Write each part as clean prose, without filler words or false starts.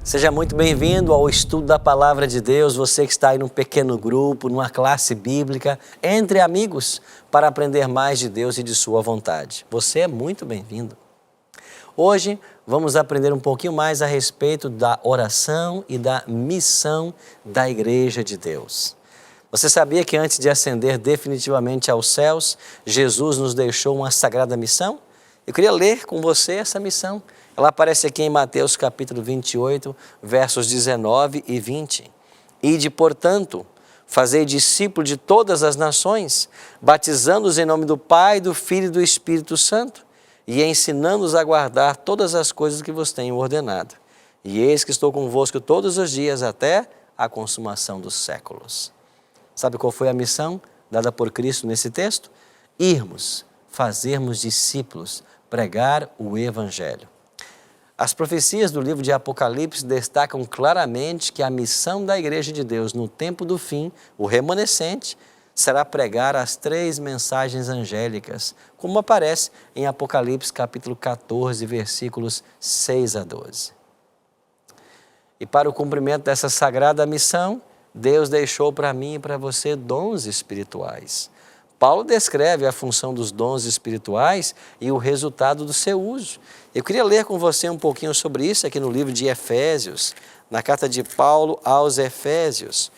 Seja muito bem-vindo ao estudo da Palavra de Deus, você que está aí num pequeno grupo, numa classe bíblica, entre amigos, para aprender mais de Deus e de sua vontade. Você é muito bem-vindo. Hoje vamos aprender um pouquinho mais a respeito da oração e da missão da Igreja de Deus. Você sabia que antes de ascender definitivamente aos céus, Jesus nos deixou uma sagrada missão? Eu queria ler com você essa missão. Ela aparece aqui em Mateus capítulo 28, versos 19 e 20. Ide, portanto, fazei discípulos de todas as nações, batizando-os em nome do Pai, do Filho e do Espírito Santo, e ensinando-os a guardar todas as coisas que vos tenho ordenado. E eis que estou convosco todos os dias até a consumação dos séculos. Sabe qual foi a missão dada por Cristo nesse texto? Irmos, fazermos discípulos, pregar o Evangelho. As profecias do livro de Apocalipse destacam claramente que a missão da Igreja de Deus no tempo do fim, o remanescente, será pregar as 3 mensagens angélicas, como aparece em Apocalipse capítulo 14, versículos 6 a 12. E para o cumprimento dessa sagrada missão, Deus deixou para mim e para você dons espirituais. Paulo descreve a função dos dons espirituais e o resultado do seu uso. Eu queria ler com você um pouquinho sobre isso aqui no livro de Efésios, na carta de Paulo aos Efésios.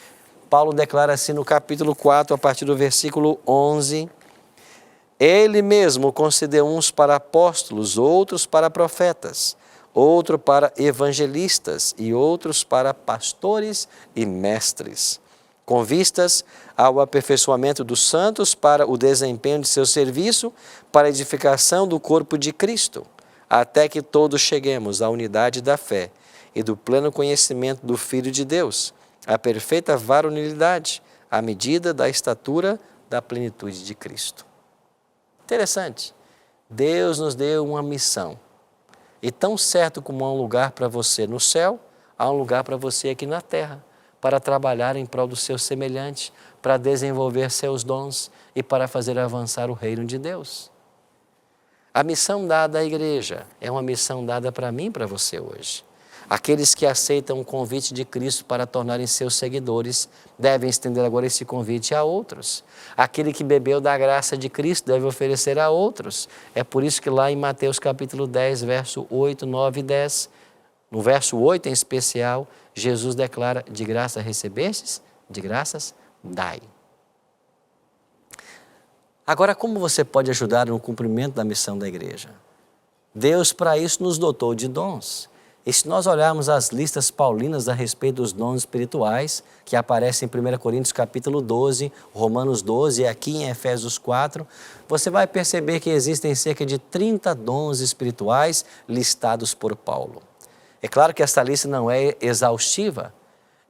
Paulo declara assim no capítulo 4, a partir do versículo 11, Ele mesmo concedeu uns para apóstolos, outros para profetas, outro para evangelistas e outros para pastores e mestres, com vistas ao aperfeiçoamento dos santos para o desempenho de seu serviço, para a edificação do corpo de Cristo, até que todos cheguemos à unidade da fé e do pleno conhecimento do Filho de Deus, à perfeita varonilidade, à medida da estatura da plenitude de Cristo. Interessante. Deus nos deu uma missão. E tão certo como há um lugar para você no céu, há um lugar para você aqui na terra, para trabalhar em prol do seu semelhante, para desenvolver seus dons e para fazer avançar o reino de Deus. A missão dada à igreja é uma missão dada para mim e para você hoje. Aqueles que aceitam o convite de Cristo para tornarem seus seguidores devem estender agora esse convite a outros. Aquele que bebeu da graça de Cristo deve oferecer a outros. É por isso que lá em Mateus capítulo 10, verso 8, 9 e 10, no verso 8 em especial, Jesus declara, de graça recebestes, de graças dai. Agora, como você pode ajudar no cumprimento da missão da igreja? Deus, para isso, nos dotou de dons. E se nós olharmos as listas paulinas a respeito dos dons espirituais, que aparecem em 1 Coríntios capítulo 12, Romanos 12 e aqui em Efésios 4, você vai perceber que existem cerca de 30 dons espirituais listados por Paulo. É claro que esta lista não é exaustiva.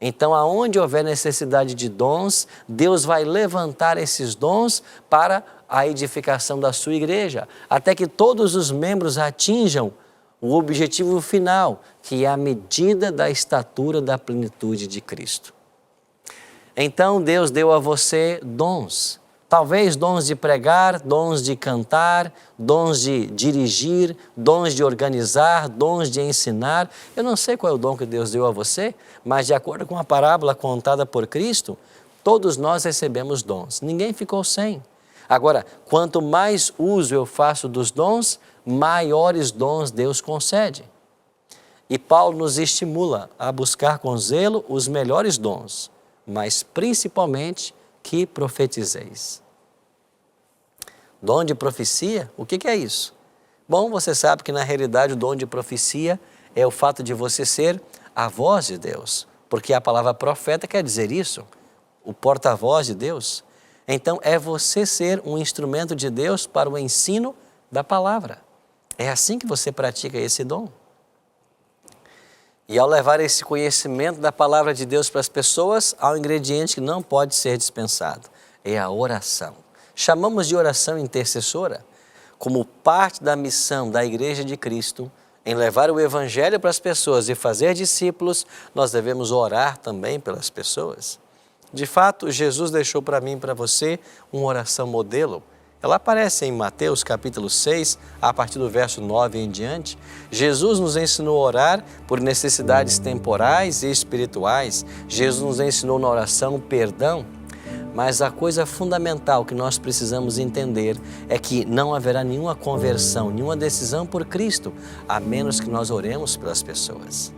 Então, aonde houver necessidade de dons, Deus vai levantar esses dons para a edificação da sua igreja, até que todos os membros atinjam o objetivo final, que é a medida da estatura da plenitude de Cristo. Então, Deus deu a você dons. Talvez dons de pregar, dons de cantar, dons de dirigir, dons de organizar, dons de ensinar. Eu não sei qual é o dom que Deus deu a você, mas de acordo com a parábola contada por Cristo, todos nós recebemos dons. Ninguém ficou sem. Agora, quanto mais uso eu faço dos dons, maiores dons Deus concede. E Paulo nos estimula a buscar com zelo os melhores dons, mas principalmente que profetizeis. Dom de profecia? O que é isso? Bom, você sabe que na realidade o dom de profecia é o fato de você ser a voz de Deus, porque a palavra profeta quer dizer isso, o porta-voz de Deus. Então é você ser um instrumento de Deus para o ensino da palavra. É assim que você pratica esse dom. E ao levar esse conhecimento da palavra de Deus para as pessoas, há um ingrediente que não pode ser dispensado. É a oração. Chamamos de oração intercessora como parte da missão da Igreja de Cristo em levar o Evangelho para as pessoas e fazer discípulos. Nós devemos orar também pelas pessoas. De fato, Jesus deixou para mim e para você uma oração modelo. Ela aparece em Mateus capítulo 6, a partir do verso 9 em diante. Jesus nos ensinou a orar por necessidades temporais e espirituais. Jesus nos ensinou na oração o perdão. Mas a coisa fundamental que nós precisamos entender é que não haverá nenhuma conversão, nenhuma decisão por Cristo, a menos que nós oremos pelas pessoas.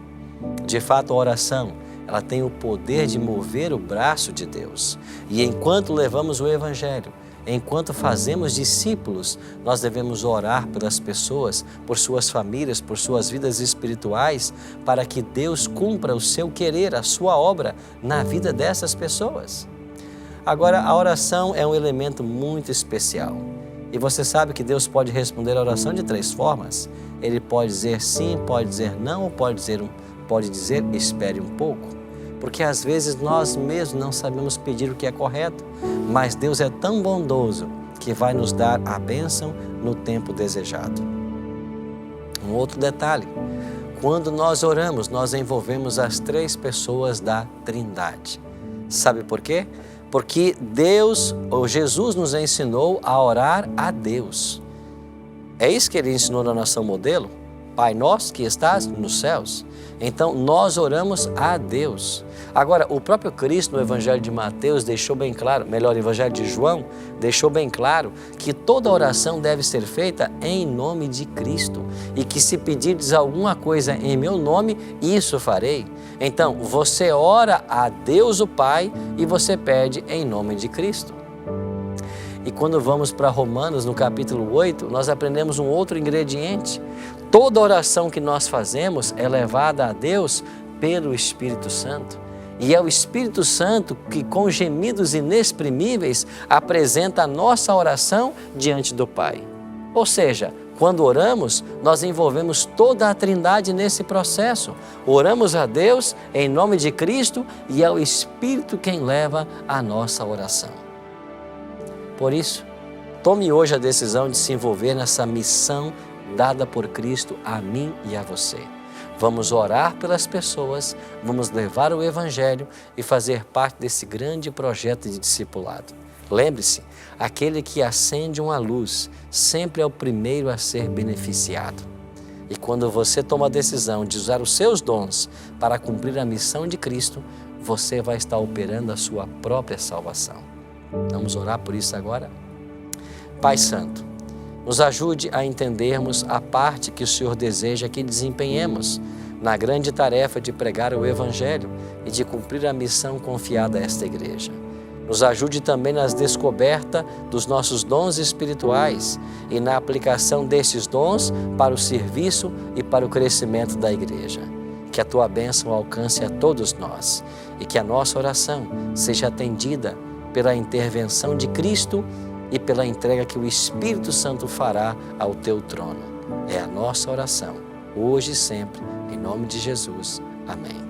De fato, a oração, ela tem o poder de mover o braço de Deus. E enquanto levamos o Evangelho, enquanto fazemos discípulos, nós devemos orar pelas pessoas, por suas famílias, por suas vidas espirituais, para que Deus cumpra o seu querer, a sua obra na vida dessas pessoas. Agora, a oração é um elemento muito especial. E você sabe que Deus pode responder a oração de 3 formas. Ele pode dizer sim, pode dizer não, ou pode dizer espere um pouco. Porque às vezes nós mesmos não sabemos pedir o que é correto, mas Deus é tão bondoso que vai nos dar a bênção no tempo desejado. Um outro detalhe, quando nós oramos, nós envolvemos as 3 pessoas da Trindade. Sabe por quê? Porque Jesus nos ensinou a orar a Deus. É isso que Ele ensinou na nação modelo? Pai nosso que estás nos céus. Então, nós oramos a Deus. Agora, o próprio Cristo no Evangelho de Mateus deixou bem claro, melhor, o Evangelho de João, deixou bem claro que toda oração deve ser feita em nome de Cristo. E que se pedirdes alguma coisa em meu nome, isso farei. Então, você ora a Deus o Pai e você pede em nome de Cristo. E quando vamos para Romanos, no capítulo 8, nós aprendemos um outro ingrediente. Toda oração que nós fazemos é levada a Deus pelo Espírito Santo. E é o Espírito Santo que, com gemidos inexprimíveis, apresenta a nossa oração diante do Pai. Ou seja, quando oramos, nós envolvemos toda a Trindade nesse processo. Oramos a Deus em nome de Cristo e é o Espírito quem leva a nossa oração. Por isso, tome hoje a decisão de se envolver nessa missão dada por Cristo a mim e a você. Vamos orar pelas pessoas, vamos levar o Evangelho e fazer parte desse grande projeto de discipulado. Lembre-se, aquele que acende uma luz sempre é o primeiro a ser beneficiado. E quando você toma a decisão de usar os seus dons para cumprir a missão de Cristo, você vai estar operando a sua própria salvação. Vamos orar por isso agora? Pai Santo, nos ajude a entendermos a parte que o Senhor deseja que desempenhemos na grande tarefa de pregar o Evangelho e de cumprir a missão confiada a esta igreja. Nos ajude também nas descobertas dos nossos dons espirituais e na aplicação desses dons para o serviço e para o crescimento da igreja. Que a Tua bênção alcance a todos nós e que a nossa oração seja atendida pela intervenção de Cristo e pela entrega que o Espírito Santo fará ao Teu trono. É a nossa oração, hoje e sempre, em nome de Jesus. Amém.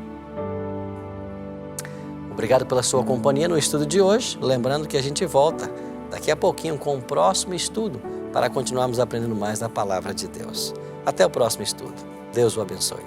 Obrigado pela sua companhia no estudo de hoje. Lembrando que a gente volta daqui a pouquinho com o próximo estudo para continuarmos aprendendo mais da Palavra de Deus. Até o próximo estudo. Deus o abençoe.